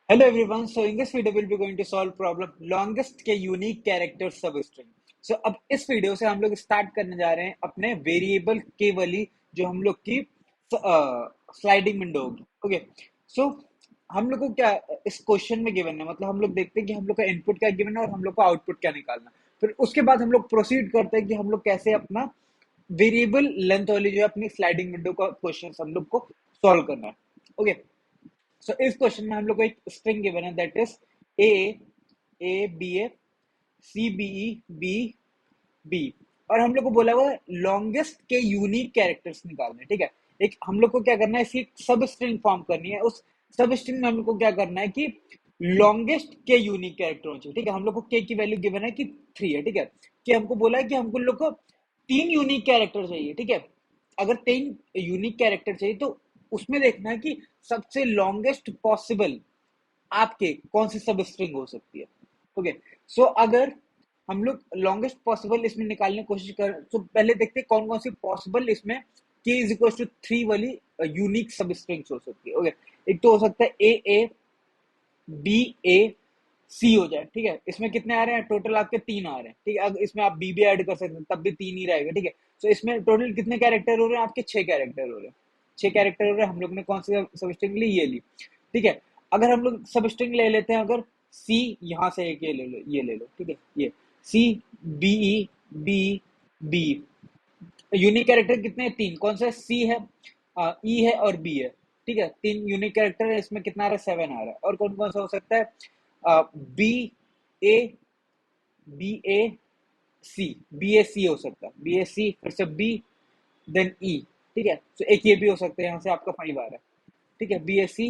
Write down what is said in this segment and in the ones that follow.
Hello everyone. So in this video we'll be going to solve problem longest के unique character substring. So अब इस video से हम लोग स्टार्ट करने जा रहे हैं अपने वेरिएबल के वाली जो हम लोग की स्लाइडिंग विंडो होगी. ओके. सो हम लोग को क्या इस क्वेश्चन में गिवन है, मतलब हम लोग देखते हैं कि हम लोग का इनपुट क्या गिवन है और हम लोग को आउटपुट क्या निकालना. फिर उसके बाद हम लोग प्रोसीड करते हैं कि हम लोग कैसे अपना वेरिएबल लेंथ वाली जो है अपनी स्लाइडिंग विंडो का क्वेश्चन हम लोग को सॉल्व करना है. ओके. सो इस क्वेश्चन में हम लोग को एक स्ट्रिंग गिवन है that is A A B A C B E B B, और हम लोग को बोला हुआ है लॉन्गेस्ट के यूनिक कैरेक्टर्स निकालने. ठीक है. एक हम लोग को क्या करना है, इसकी सब स्ट्रिंग फॉर्म करनी है. उस सब स्ट्रिंग में हम लोग को क्या करना है कि लॉन्गेस्ट के यूनिक कैरेक्टर होना चाहिए. ठीक है. हम लोग को के की वैल्यू गिवन है कि 3 है. ठीक है. कि हमको बोला है कि हमको लोग को 3 यूनिक कैरेक्टर चाहिए. ठीक है. अगर 3 यूनिक कैरेक्टर चाहिए तो उसमें देखना है कि सबसे लॉन्गेस्ट पॉसिबल आपके कौन सी सब स्ट्रिंग हो सकती है. ओके. सो अगर हम लोग लॉन्गेस्ट पॉसिबल इसमें निकालने की कोशिश कर, तो पहले देखते हैं कौन कौन सी पॉसिबल इसमें k इज इक्वल टू 3 वाली यूनिक सब स्ट्रिंग्स हो सकती है. ओके. एक तो हो सकता है ए बी ए सी हो जाए. ठीक है. इसमें कितने आ रहे हैं, टोटल आपके 3 आ रहे हैं. ठीक है. अगर इसमें आप बी भी ऐड कर सकते हैं तब भी 3 ही रहेगा. ठीक है. तो इसमें टोटल कितने कैरेक्टर हो रहे हैं, आपके 6 कैरेक्टर हो रहे हैं. 6 कैरेक्टर हो रहे हैं. हम लोग ने कौन सी सब स्ट्रिंग ली, ये ली. ठीक है. अगर हम लोग सब स्ट्रिंग ले लेते हैं, अगर सी यहाँ से एक ये ले लो, ये ले लो. ठीक है. ये C B E B B, unique character कितने हैं, 3. कौन सा, सी है, ई है और बी है. ठीक है. 3 यूनिक कैरेक्टर है. इसमें कितना आ रहा है, 7 आ रहा है. और कौन कौन सा हो सकता है, B A B A C, B A C हो सकता है. बी ए सी, फिर से बी, देन ई. ठीक है. तो एक ये भी हो सकता है. यहाँ से आपका 5 आ रहा है. ठीक है. बी ए सी,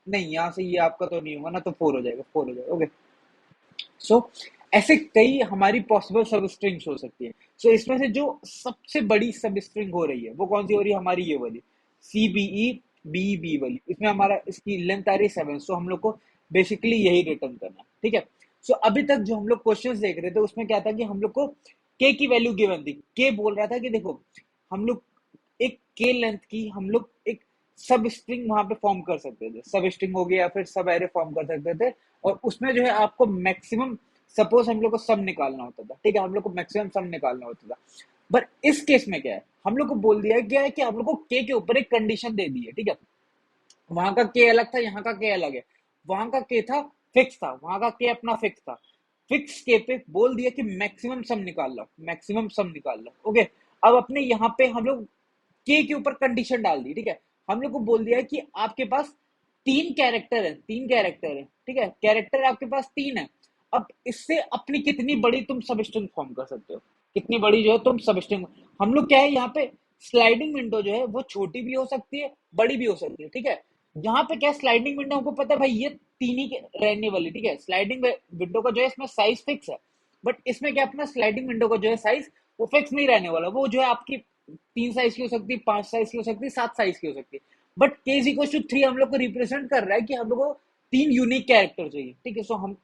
नहीं यहाँ से ये आपका तो नहीं होगा ना, तो 4 हो जाएगा. 4 हो जाएगा. ओके. सो ऐसे कई हमारी पॉसिबल सब स्ट्रिंग्स हो सकती है. सो इसमें से जो सबसे बड़ी सब स्ट्रिंग हो रही है वो कौन सी हो रही है, हमारी ये वाली C B E B B वाली. इसमें हमारा इसकी लेंथ आ रही है 7. सो हम लोग को बेसिकली यही रिटर्न करना है. ठीक है. सो अभी तक जो हम लोग क्वेश्चंस देख रहे थे उसमें क्या था कि हम लोग को के की वैल्यू गिवन थी. के बोल रहा था कि देखो हम लोग एक के लेंथ की हम लोग एक सब स्ट्रिंग वहां पे फॉर्म कर सकते थे. सब स्ट्रिंग हो गया या फिर सब एरे फॉर्म कर सकते थे. और उसमें जो है आपको मैक्सिमम, सपोज हम लोग को सब निकालना होता था. ठीक है. हम लोग को मैक्सिमम सब निकालना होता था. बट इस केस में क्या है, हम लोग को बोल दिया गया है कि हम लोग को के ऊपर एक कंडीशन दे दी है. ठीक है. वहां का के अलग था, यहाँ का के अलग है. वहां का के था फिक्स था, वहां का के अपना फिक्स था. फिक्स के पे बोल दिया कि मैक्सिमम सम निकाल लो, मैक्सिमम सम निकाल लो. ओके. अब अपने यहाँ पे हम लोग के ऊपर कंडीशन डाल दी. ठीक है. हम लोग को बोल दिया है कि आपके पास 3 कैरेक्टर है, 3 कैरेक्टर है. ठीक है. कैरेक्टर आपके पास 3 है. अब इससे अपनी कितनी बड़ी तुम सब स्ट्रिंग फॉर्म कर सकते हो, कितनी बड़ी जो है तुम सब स्ट्रिंग. हम लोग क्या है यहाँ पे स्लाइडिंग विंडो जो है वो छोटी भी हो सकती है, बड़ी भी हो सकती है. ठीक है. यहाँ पे क्या स्लाइडिंग विंडो हमको पता है भाई ये 3 ही रहने वाली. ठीक है. स्लाइडिंग विंडो का जो है इसमें साइज फिक्स है. बट इसमें क्या अपना स्लाइडिंग विंडो का जो है साइज वो फिक्स नहीं रहने वाला. वो जो है आपकी 3 साइज की हो सकती है, 5 साइज की हो सकती है, 7 साइज की हो सकती है. बट के इज इक्वल टू 3 हम लोग को रिप्रेजेंट कर रहा है कि हम लोग को 3 यूनिक कैरेक्टर चाहिए. ठीक है. सो हम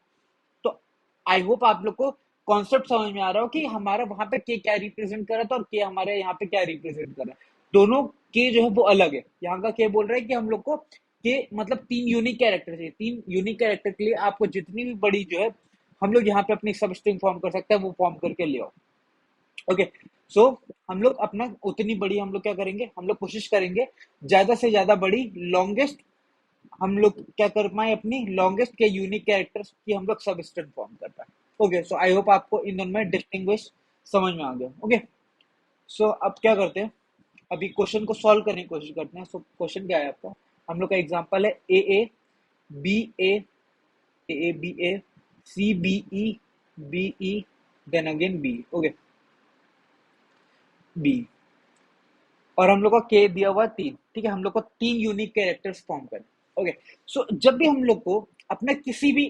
तो आई होप आप लोग को कॉन्सेप्ट समझ में आ रहा हो कि हमारा वहां पे के क्या रिप्रेजेंट कर रहा था और के हमारे यहाँ पे क्या रिप्रेजेंट कर रहा है. दोनों के जो है वो अलग है. यहाँ का के बोल रहा है कि हम लोग को के मतलब 3 यूनिक कैरेक्टर चाहिए. 3 यूनिक कैरेक्टर के लिए आपको जितनी भी बड़ी जो है हम लोग यहाँ पे अपनी सब स्ट्रिंग फॉर्म कर सकते हैं वो फॉर्म करके ले आओ. ओके. सो हम लोग अपना उतनी बड़ी हम लोग क्या करेंगे, हम लोग कोशिश करेंगे ज्यादा से ज्यादा बड़ी लॉन्गेस्ट हम लोग क्या कर पाए, अपनी लॉन्गेस्ट के यूनिक कैरेक्टर्स की हम लोग सब स्ट्रिंग फॉर्म कर पाए. ओके. सो आई होप आपको इन दोनों में डिस्टिंग्विश समझ में आ गया. ओके. सो अब क्या करते हैं, अभी क्वेश्चन को सॉल्व करने की कोशिश करते हैं. सो क्वेश्चन क्या है आपका, हम लोग का एग्जांपल है A B A A B A C B E then again B. Okay. B, और हम लोग का के दिया हुआ 3. ठीक है. हम लोग को 3 यूनिक कैरेक्टर्स फॉर्म करने. ओके. सो जब भी हम लोग को अपना किसी भी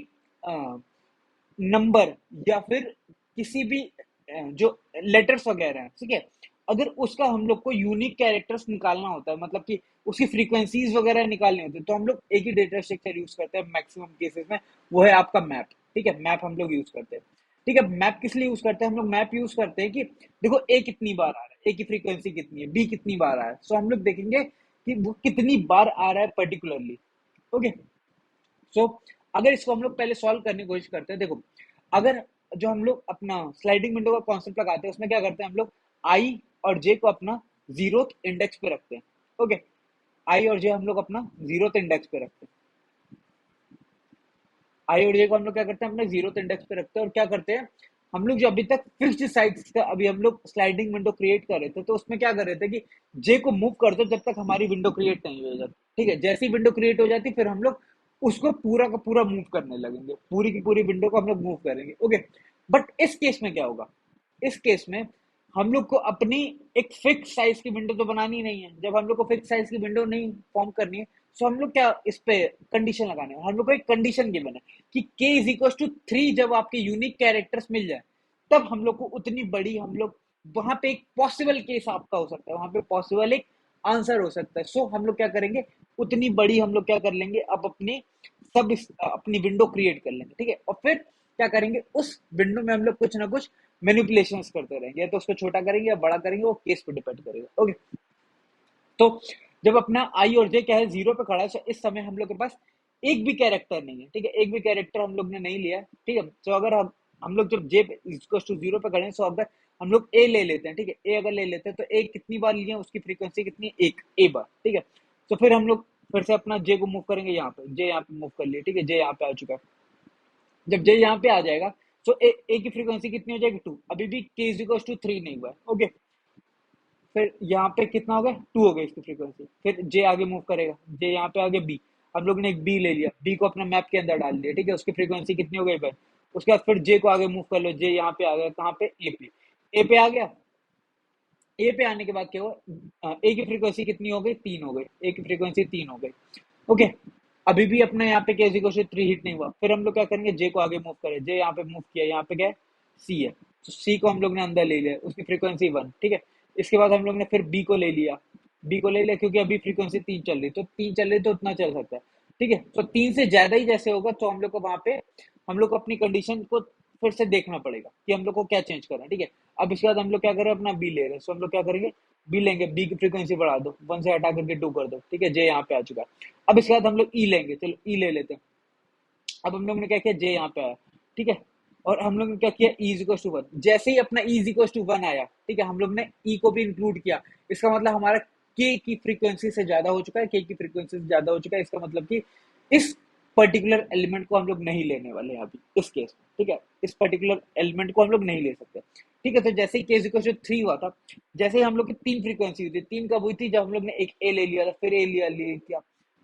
नंबर या फिर किसी भी जो लेटर्स वगैरह है, ठीक है, अगर उसका हम लोग को यूनिक कैरेक्टर्स निकालना होता है, मतलब कि उसकी फ्रीक्वेंसीज वगैरह निकालनी होती है, तो हम लोग एक ही डेटा स्ट्रक्चर यूज करते हैं मैक्सिमम केसेस में. वो है आपका मैप. ठीक है. मैप हम लोग यूज करते हैं. ठीक है. मैप किस लिए यूज करते हैं, हम लोग मैप यूज करते हैं कि देखो ए कितनी बार आ रहा है, ए की फ्रीक्वेंसी कितनी है, बी कितनी बार आ रहा है. सो हम लोग देखेंगे कि वो कितनी बार आ रहा है पर्टिकुलरली. ओके। सो अगर इसको हम लोग पहले सॉल्व करने की कोशिश करते हैं, देखो अगर जो हम लोग अपना स्लाइडिंग विंडो का कॉन्सेप्ट लगाते हैं उसमें क्या करते हैं हम लोग, आई और जे को अपना जीरोथ इंडेक्स पे रखते हैं। ओके, आई और जे हम लोग अपना जीरोथ इंडेक्स पे रखते हैं। आई और जे को हम लोग क्या करते हैं अपने जीरोथ इंडेक्स पे रखते हैं, और क्या करते हैं हम लोग जो अभी तक फिक्स्ड साइज का अभी हम लोग स्लाइडिंग विंडो क्रिएट कर रहे थे, तो उसमें क्या कर रहे थे कि जे को मूव कर दो जब तक हमारी विंडो क्रिएट नहीं हो जाती। ठीक है, जैसी विंडो क्रिएट हो जाती फिर हम लोग उसको पूरा का पूरा मूव करने लगेंगे, पूरी की पूरी विंडो को हम लोग मूव करेंगे। ओके, बट इस केस में क्या होगा, इस केस में हम लोग को अपनी एक फिक्स साइज की विंडो तो बनानी नहीं है। जब हम लोग को फिक्स साइज की विंडो नहीं फॉर्म करनी है, तो हम लोग क्या इस पे कंडीशन लगाने हैं, हम लोग को एक कंडीशन गिवन है कि k इज इक्वल टू 3 जब आपके यूनिक कैरेक्टर्स मिल जाए, तब हम लोग को उतनी बड़ी हम लोग वहां पे एक पॉसिबल केस आपका हो सकता है, वहां पे पॉसिबल एक आंसर हो सकता है। सो हम लोग क्या करेंगे, उतनी बड़ी हम लोग क्या कर लेंगे, अब अपने सब अपनी विंडो क्रिएट कर लेंगे। ठीक है, और फिर क्या करेंगे, उस विंडो में हम लोग कुछ ना कुछ मैनिपुलेशन करते रहेंगे, या तो उसको छोटा करेंगे या बड़ा करेंगे, वो केस पे डिपेंड करेगा। ओके, तो जब अपना आई और जे क्या है जीरो पे खड़ा है, तो इस समय हम लोग के पास एक भी कैरेक्टर नहीं है। ठीक है, एक भी कैरेक्टर हम लोग ने नहीं लिया। ठीक है, तो अगर हम लोग जब जे इक्वल टू जीरो पे खड़े हैं, तो अगर हम लोग ए ले लेते हैं, ठीक है, ए अगर ले लेते हैं तो ए कितनी बार लिए, उसकी फ्रीक्वेंसी कितनी है, एक ए बार। ठीक है, तो फिर हम लोग फिर से अपना जे को मूव करेंगे यहाँ पे, जे यहाँ पे मूव कर लिया। ठीक है, जे यहाँ पे आ चुका है। जब जे यहाँ पे आ जाएगा, तो ए की फ्रीक्वेंसी कितनी हो जाएगी, 2। अभी भी के इज इक्वल टू 3 नहीं हुआ है। ओके, फिर यहाँ पे कितना हो गया, 2 हो गया इसकी फ्रीक्वेंसी। फिर जे आगे मूव करेगा, जे यहाँ पे आगे बी, हम लोग ने एक बी ले लिया, बी को अपना मैप के अंदर डाल दिया। ठीक है, उसकी फ्रीक्वेंसी कितनी हो गई भाई। उसके बाद फिर जे को आगे मूव कर लो, जे यहाँ पे आ गया, कहाँ पे, ए पे, ए पे आ गया। ए पे आने के बाद क्या हुआ, ए की फ्रीक्वेंसी कितनी हो गई, 3 हो गई, ए की फ्रीक्वेंसी 3 हो गई। ओके, अभी भी अपना यहाँ पे के इक्वल टू 3 हिट नहीं हुआ। फिर हम लोग क्या करेंगे, जे को आगे मूव करें, जे यहाँ पे मूव किया, यहाँ पे क्या है, सी है, तो सी को हम लोग ने अंदर ले लिया, उसकी फ्रीक्वेंसी 1। ठीक है, इसके बाद हम लोग ने फिर बी को ले लिया, बी को ले लिया क्योंकि अभी फ्रीक्वेंसी 3 चल रही, तो 3 चल रही तो उतना चल सकता है। ठीक है, तो 3 से ज्यादा ही जैसे होगा, तो हम लोग को वहां पे हम लोग को अपनी कंडीशन को फिर से देखना पड़ेगा कि हम लोग को क्या चेंज करना है। ठीक है, अब इसके बाद हम लोग क्या करें, अपना बी ले रहे हैं, तो हम लोग क्या करेंगे, बी लेंगे, बी की फ्रीक्वेंसी बढ़ा दो, 1 से हटा करके 2 कर दो। ठीक है, जे यहाँ पे आ चुका है। अब इसके बाद हम लोग ई लेंगे, चलो ई ले लेते हैं। अब हम लोग ने क्या किया, जे यहाँ पे आया। ठीक है, और हम लोग ने क्या किया, ई इक्वल टू 1। जैसे ही अपना ई इक्वल टू 1 आया, ठीक है, हम लोग ने ई को भी इंक्लूड किया। इसका मतलब हमारा के की फ्रीक्वेंसी से ज्यादा हो चुका है, के की फ्रीक्वेंसी से ज्यादा हो चुका है। इसका मतलब कि इस पर्टिकुलर एलिमेंट को हम लोग नहीं लेने वाले हैं अभी इस केस में। ठीक है, इस पर्टिकुलर एलिमेंट को हम लोग नहीं ले सकते। ठीक है, तो जैसे ही के इक्वल टू 3 हुआ था, जैसे ही हम लोग की 3 फ्रीक्वेंसी हुई थी, 3 कब हुई थी, जब हम लोग ने एक ए ले लिया था, फिर ए लिया,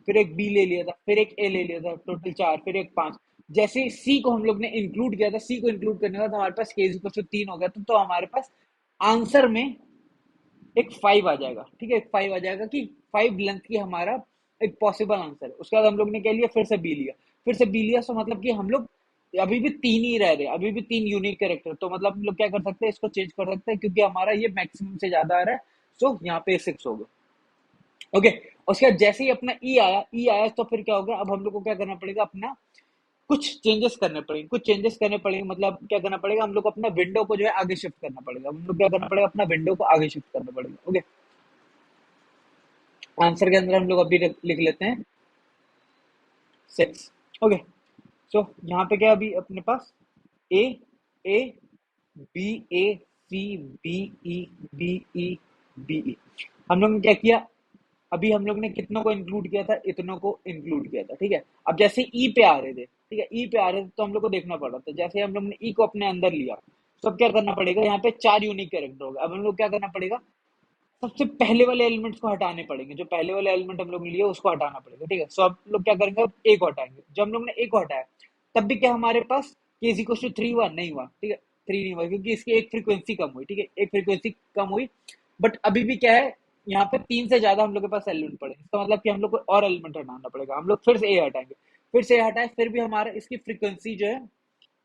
फिर एक बी ले लिया था, फिर एक ए ले लिया था, टोटल 4, फिर एक 5। जैसे सी को हम लोग ने इंक्लूड किया था, सी को इंक्लूड करने के बाद हमारे पास के इक्वल टू 3 हो गया था, तो हमारे पास आंसर में एक 5 आ जाएगा। ठीक है, एक 5 आ जाएगा कि 5 लेंथ की हमारा एक पॉसिबल आंसर है। उसके बाद हम लोग ने क्या लिया, फिर से बी लिया, फिर से बी लिया, तो मतलब कि हम लोग अभी भी 3 ही रह रहे हैं, अभी भी 3 यूनिक कैरेक्टर। तो मतलब हम लोग क्या कर सकते हैं, इसको चेंज कर सकते हैं, क्योंकि हमारा ये मैक्सिमम से ज्यादा आ रहा है। सो यहाँ पे 6 हो गया। ओके, उसके बाद जैसे ही अपना ई आया, तो फिर क्या हो गया, अब हम लोग को क्या करना पड़ेगा, अपना कुछ चेंजेस करने पड़ेंगे, कुछ चेंजेस करने पड़ेंगे। मतलब क्या करना पड़ेगा, हम लोग को अपना विंडो को जो है आगे शिफ्ट करना पड़ेगा। हम लोग क्या करना पड़ेगा, अपना विंडो को आगे शिफ्ट करना पड़ेगा। ओके, आंसर के अंदर हम लोग अभी लिख लेते हैं 6। ओके, सो यहाँ पे क्या अभी अपने पास ए, A, B, A, C, B, E, B, E, B, ई। हम लोग ने क्या किया, अभी हम लोग ने कितनों को इंक्लूड किया था, इतनों को इंक्लूड किया था। ठीक है, अब जैसे ई पे आ रहे थे, ठीक है, ई पे आ रहे थे, तो हम लोग को देखना पड़ रहा था। जैसे हम लोग ने ई को अपने अंदर लिया, तो अब क्या करना पड़ेगा, यहाँ पे 4 यूनिक कैरेक्टर हो गए। अब हम लोग क्या करना पड़ेगा, सबसे पहले वाले एलिमेंट्स को हटाने पड़ेंगे, जो पहले वाले एलिमेंट हम लोग ने लिया उसको हटाना पड़ेगा। ठीक है, सो अब लोग क्या करेंगे, अब ए को हटाएंगे। जब हम लोग ने ए को हटाया, तब भी क्या हमारे पास के इज इक्वल टू 3 हुआ, नहीं हुआ। ठीक है, 3 नहीं हुआ, क्योंकि इसकी एक फ्रीक्वेंसी कम हुई। ठीक है, एक फ्रीक्वेंसी कम हुई, बट अभी भी क्या है, यहाँ पे 3 से ज्यादा हम लोग के पास एलिमेंट पड़े। इसका मतलब कि हम लोग को और एलिमेंट हटाना पड़ेगा। हम लोग फिर से ए हटाएंगे, फिर से ए हटाए, फिर भी हमारा इसकी फ्रीक्वेंसी जो है,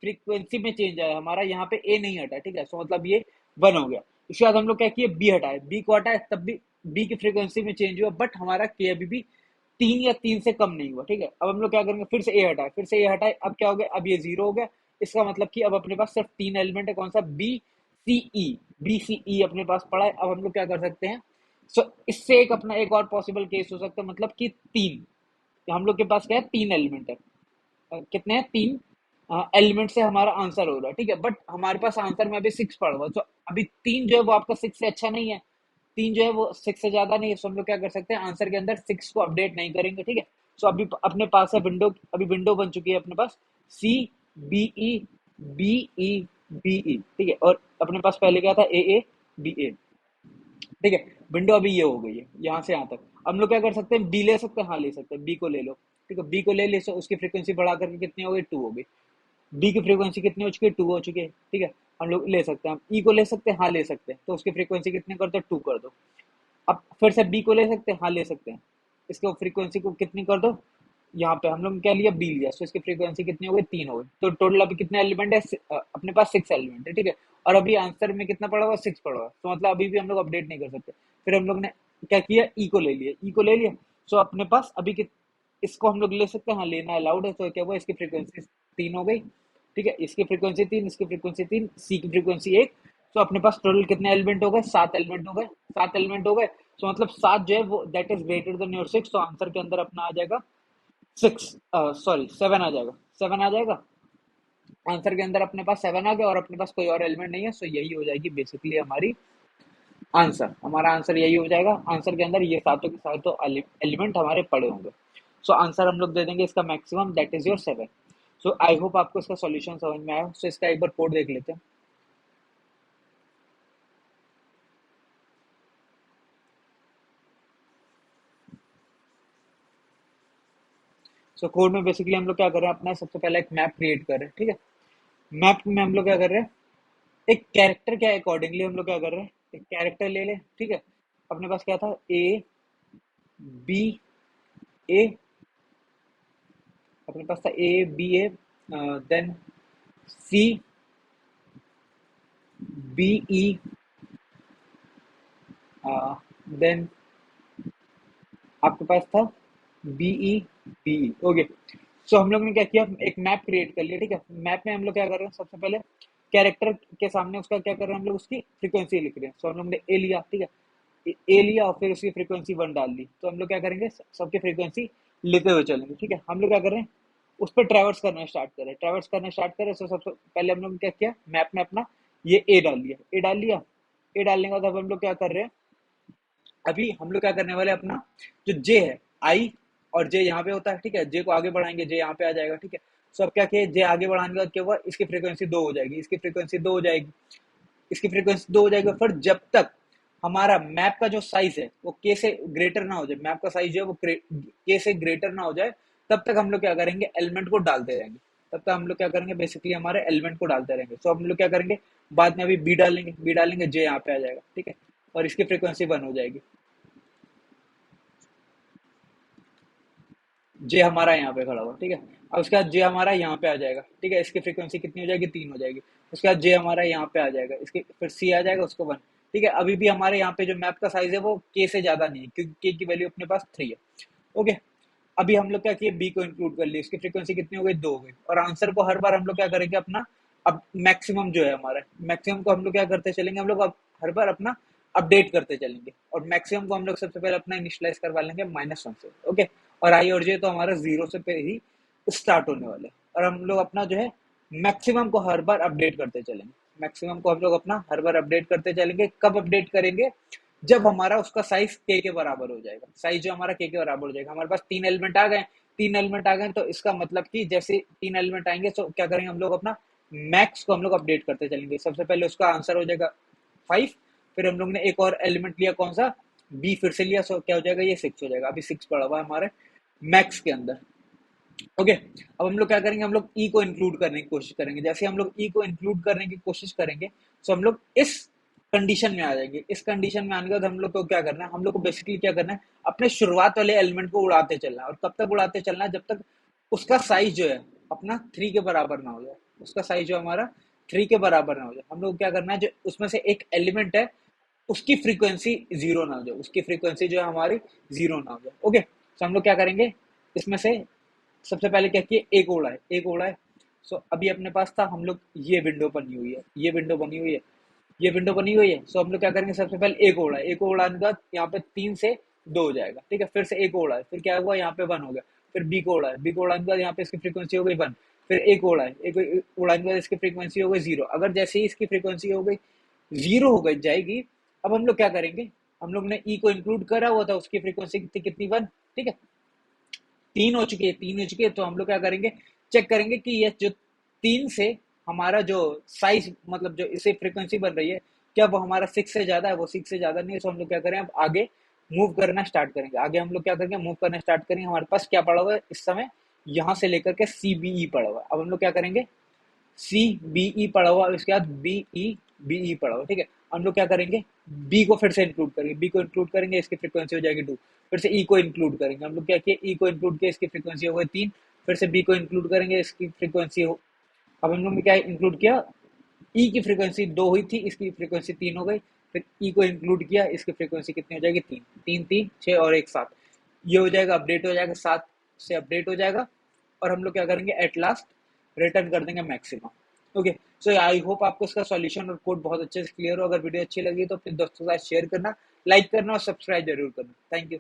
फ्रीक्वेंसी में चेंज आया हमारा, यहाँ पे ए नहीं हटा। ठीक है, सो मतलब ये 1 हो गया। उसके बाद हम लोग क्या किए, बी हटाए, बी को हटाए, तब भी बी की फ्रीक्वेंसी में चेंज हुआ, बट हमारा के अभी भी 3 या 3 से कम नहीं हुआ। ठीक है, अब हम लोग क्या करेंगे, फिर से ए हटाए, फिर से ए हटाए, अब क्या हो गया, अब ये 0 हो गया। इसका मतलब कि अब अपने पास सिर्फ 3 एलिमेंट है, कौन सा, बी, सी, ई। बी, सी, ई अपने पास पड़ा है। अब हम लोग क्या कर सकते हैं, सो इससे एक अपना एक और पॉसिबल केस हो सकता है, मतलब कि 3, हम लोग के पास क्या है, 3 एलिमेंट है। कितने हैं, 3 एलिमेंट से हमारा आंसर हो रहा है, ठीक है। बट हमारे पास आंसर में अभी 6 पड़ा हुआ है, तो अभी 3 जो है वो आपका 6 से अच्छा नहीं है, 3 जो है वो 6 से ज्यादा नहीं है। सो हम लोग क्या कर सकते हैं, आंसर के अंदर 6 को अपडेट नहीं करेंगे, ठीक है। सो अभी अपने पास है विंडो, अभी विंडो बन चुकी है अपने पास C B E B E B E, ठीक है। और अपने पास पहले क्या था, ए बी ए, ठीक है। विंडो अभी ये हो गई है यहाँ से यहाँ तक। हम लोग क्या कर सकते हैं, बी ले सकते हैं, हाँ ले सकते हैं, बी को ले लो, ठीक है। बी को ले ले, सो उसकी फ्रीक्वेंसी बढ़ा करके कितनी हो गई, 2 हो गई। डी की फ्रीक्वेंसी कितनी हो चुकी है, 2 हो चुकी है, ठीक है। हम लोग ले सकते हैं, ई को ले सकते हैं, हाँ ले सकते हैं, तो उसकी फ्रीक्वेंसी कितनी कर दो, 2 कर दो। अब फिर से बी को ले सकते हैं, हाँ ले सकते हैं, इसको फ्रीक्वेंसी को कितनी कर दो, यहाँ पे हम लोग क्या लिया, बी लिया, तो इसकी फ्रीक्वेंसी कितनी हो गई, 3 हो गई। तो टोटल अभी कितने एलिमेंट है, अपने पास 6 एलिमेंट है, ठीक है। और अभी आंसर में कितना पड़ा हुआ, 6 पड़ा हुआ, तो मतलब अभी भी हम लोग अपडेट नहीं कर सकते। फिर हम लोग ने क्या किया, ई को ले लिया, ई को ले लिया, सो अपने पास अभी इसको हम लोग ले सकते हैं, हाँ लेना अलाउड है। तो क्या हुआ, इसकी फ्रीक्वेंसी 3 हो गई, ठीक है। इसकी फ्रीक्वेंसी 3, इसकी फ्रीक्वेंसी 3, सी की फ्रीक्वेंसी 1। तो अपने पास टोटल कितने एलिमेंट हो गए, 7 एलिमेंट हो गए, 7 एलिमेंट हो गए। तो मतलब 7 जो है वो that is greater than your 6, तो आंसर के अंदर अपना आ जाएगा 6, सॉरी 7 आ जाएगा, 7 आ जाएगा। आंसर के अंदर अपने पास 7 आ गया, और अपने पास कोई और एलिमेंट नहीं है, सो यही हो जाएगी बेसिकली हमारी आंसर। हमारा आंसर यही हो जाएगा, आंसर के अंदर ये सातों के सातों एलिमेंट हमारे पड़े होंगे। सो आंसर हम लोग दे देंगे इसका maximum, that is your 7। So I hope आपको इसका सॉल्यूशन समझ में आया। सो इसका एक बार कोड देख लेते हैं। सो कोड में बेसिकली हम लोग क्या कर रहे हैं, अपना सबसे पहले एक मैप क्रिएट कर रहे हैं, ठीक है। मैप में हम लोग क्या कर रहे हैं, एक कैरेक्टर के अकॉर्डिंगली हम लोग क्या कर रहे हैं, एक कैरेक्टर ले ले, ठीक है। अपने पास क्या था, ए बी ए, अपने पास था A B A, then C B E, then आपके पास था B E B E, okay. So हम लोग ने क्या किया, एक मैप क्रिएट कर लिया, ठीक है। मैप में हम लोग क्या कर रहे हैं, सबसे पहले कैरेक्टर के सामने उसका क्या कर रहे हैं, हम लोग उसकी फ्रीक्वेंसी लिख रहे हैं। सो हम लोग ने ए लिया, ठीक है, ए लिया और फिर उसकी फ्रीक्वेंसी 1 डाल दी। तो हम लोग क्या करेंगे, सबकी फ्रीक्वेंसी लेते हुए चलेंगे, ठीक है। हम लोग क्या कर रहे हैं, उस पर ट्रैवर्स करना स्टार्ट करें, ट्रैवर्स करना स्टार्ट करें। सो सबसे पहले हम लोग ने क्या किया, मैप में अपना ये ए डाल लिया, ए डाल लिया। ए डालने के बाद अब हम लोग क्या कर रहे हैं, अभी हम लोग क्या करने वाले, अपना जो जे है, आई और जे यहाँ पे होता है, ठीक है। जे को आगे बढ़ाएंगे, जे यहाँ पे आ जाएगा, ठीक है। सो अब क्या किया, जे आगे बढ़ाने के बाद क्या हुआ, इसकी फ्रीक्वेंसी 2 हो जाएगी, इसकी फ्रीक्वेंसी 2 हो जाएगी, इसकी फ्रीक्वेंसी 2 हो जाएगी। फिर जब तक हमारा मैप का जो साइज है वो के से ग्रेटर ना हो जाए, मैप का साइज जो है वो के से ग्रेटर ना हो जाए, तब तक हम लोग क्या करेंगे, एलिमेंट को डालते रहेंगे। तब तक हम लोग क्या करेंगे, बेसिकली हमारे एलिमेंट को डालते रहेंगे। सो हम लोग क्या करेंगे, बाद में अभी बी डालेंगे, बी डालेंगे, जे यहाँ पे आ जाएगा, ठीक है। और इसकी फ्रीक्वेंसी 1 हो जाएगी, जे हमारा यहाँ पे खड़ा हुआ, ठीक है। अब उसके बाद जे हमारा यहाँ पे आ जाएगा, ठीक है। इसकी फ्रीक्वेंसी कितनी हो जाएगी, 3 हो जाएगी। उसके बाद जे हमारा यहाँ पे आ जाएगा, इसके फिर सी आ जाएगा, उसको 1, ठीक है। अभी भी हमारे यहाँ पे जो मैप का साइज है वो के से ज्यादा नहीं है, क्योंकि के की वैल्यू अपने पास 3 है, ओके। अभी हम लोग क्या किए, बी को इंक्लूड कर लिया, इसकी फ्रीक्वेंसी कितनी हो गई, 2 हो गई। और आंसर को हर बार हम लोग क्या करेंगे, अपना अब मैक्सिमम जो है हमारा, मैक्सिमम को हम लोग क्या करते चलेंगे, हम लोग अब हर बार अपना अपडेट करते चलेंगे। और मैक्सिमम को हम लोग सबसे पहले अपना इनिशियलाइज करवा लेंगे -1 से, ओके। और आई और जे तो हमारा 0 से पे ही स्टार्ट होने वाले, और हम लोग अपना जो है मैक्सिमम को हर बार अपडेट करते चलेंगे। मैक्सिमम को हम लोग अपना हर बार अपडेट करते चलेंगे। कब अपडेट करेंगे, जब हमारा उसका साइज के बराबर हो जाएगा, साइज जो हमारा के बराबर हो जाएगा। हमारे पास 3 एलिमेंट आ गए, 3 एलिमेंट आ गए, तो इसका मतलब कि जैसे 3 एलिमेंट आएंगे तो क्या करेंगे, हम लोग अपना मैक्स को हम लोग अपडेट करते चलेंगे। सबसे पहले उसका आंसर हो जाएगा 5, फिर हम लोग ने एक और एलिमेंट लिया, कौन सा, बी, फिर से लिया, सो क्या हो जाएगा, ये 6 हो जाएगा। अभी 6 पड़ा हुआ है हमारे मैक्स के अंदर, ओके। अब हम लोग क्या करेंगे, हम लोग ई को इंक्लूड करने की कोशिश करेंगे। जैसे हम लोग ई को इंक्लूड करने की कोशिश करेंगे, तो हम लोग इस कंडीशन में आ जाएंगे। इस कंडीशन में आने के बाद हम लोग को क्या करना है, हम लोग को बेसिकली क्या करना है, अपने शुरुआत वाले एलिमेंट को उड़ाते चलना है। और कब तक उड़ाते चलना है, जब तक उसका साइज जो है अपना 3 के बराबर ना हो जाए, उसका साइज जो हमारा 3 के बराबर ना हो जाए। हम लोग क्या करना है, जो उसमें से एक एलिमेंट है उसकी फ्रीक्वेंसी 0 ना हो जाए, उसकी फ्रीक्वेंसी जो है हमारी 0 ना हो जाए, ओके। तो हम लोग क्या करेंगे, इसमें से सबसे पहले क्या किए, एक ओढ़ा है, एक ओढ़ा है। सो अभी अपने पास था, हम लोग ये विंडो बनी हुई है, ये विंडो बनी हुई है, ये विंडो बनी हुई है। सो हम लोग क्या करेंगे, सबसे पहले एक ओढ़ा है, एक ओढ़ाने के बाद यहाँ पे 3 से 2 हो जाएगा, ठीक है। फिर से एक ओढ़ा है, फिर क्या हुआ, यहाँ पे 1 हो गया। फिर बी को उड़ाए, बी को उड़ाने के बाद यहाँ पे इसकी फ्रीक्वेंसी हो गई 1, फिर ए को उड़ाए, ए को उड़ाने के बाद इसकी फ्रीक्वेंसी हो गई 0। अगर जैसे ही इसकी फ्रीक्वेंसी हो गई 0 हो गई जाएगी, अब हम लोग क्या करेंगे, हम लोग ने ई को इंक्लूड करा हुआ था, उसकी फ्रीक्वेंसी कितनी कितनी 1, ठीक है, 3 हो चुकी है, 3 हो चुकी है, तो हम लोग क्या करेंगे, चेक करेंगे कि ये जो 3 से हमारा जो साइज, मतलब जो इसे फ्रीक्वेंसी बन रही है, क्या वो हमारा 6 से ज्यादा है, वो 6 से ज्यादा नहीं है, तो हम लोग क्या करें, अब आगे मूव करना स्टार्ट करेंगे, आगे हम लोग क्या करेंगे, मूव करना स्टार्ट करेंगे। हमारे पास क्या पड़ा हुआ है इस समय, यहाँ से लेकर के CBE पड़ा हुआ है। अब हम लोग क्या करेंगे, CBE पड़ा हुआ, उसके बाद BE पड़ा हुआ, ठीक है। हम लोग क्या करेंगे, बी को फिर से इंक्लूड करेंगे, बी को इंक्लूड करेंगे, इसकी फ्रीक्वेंसी हो जाएगी 2, फिर से ई को इंक्लूड करेंगे, हम लोग क्या किए, ई को इंक्लूड किया, इसकी फ्रीक्वेंसी हो गई 3, फिर से बी को इंक्लूड करेंगे, इसकी फ्रीक्वेंसी हो, अब हम लोग ने क्या इंक्लूड किया, ई की फ्रीक्वेंसी 2 हुई थी, इसकी फ्रीक्वेंसी 3 हो गई, फिर ई को इंक्लूड किया, इसकी फ्रीक्वेंसी कितनी हो जाएगी, 3, 3 3 6 और 1 7, ये हो जाएगा, अपडेट हो जाएगा, 7 से अपडेट हो जाएगा, और हम लोग क्या करेंगे, एट लास्ट रिटर्न कर देंगे maximum. Okay, so I hope आपको इसका सॉल्यूशन और कोड बहुत अच्छे से क्लियर हो। अगर वीडियो अच्छी लगी तो अपने दोस्तों के साथ शेयर करना, लाइक करना और सब्सक्राइब जरूर करना। Thank you.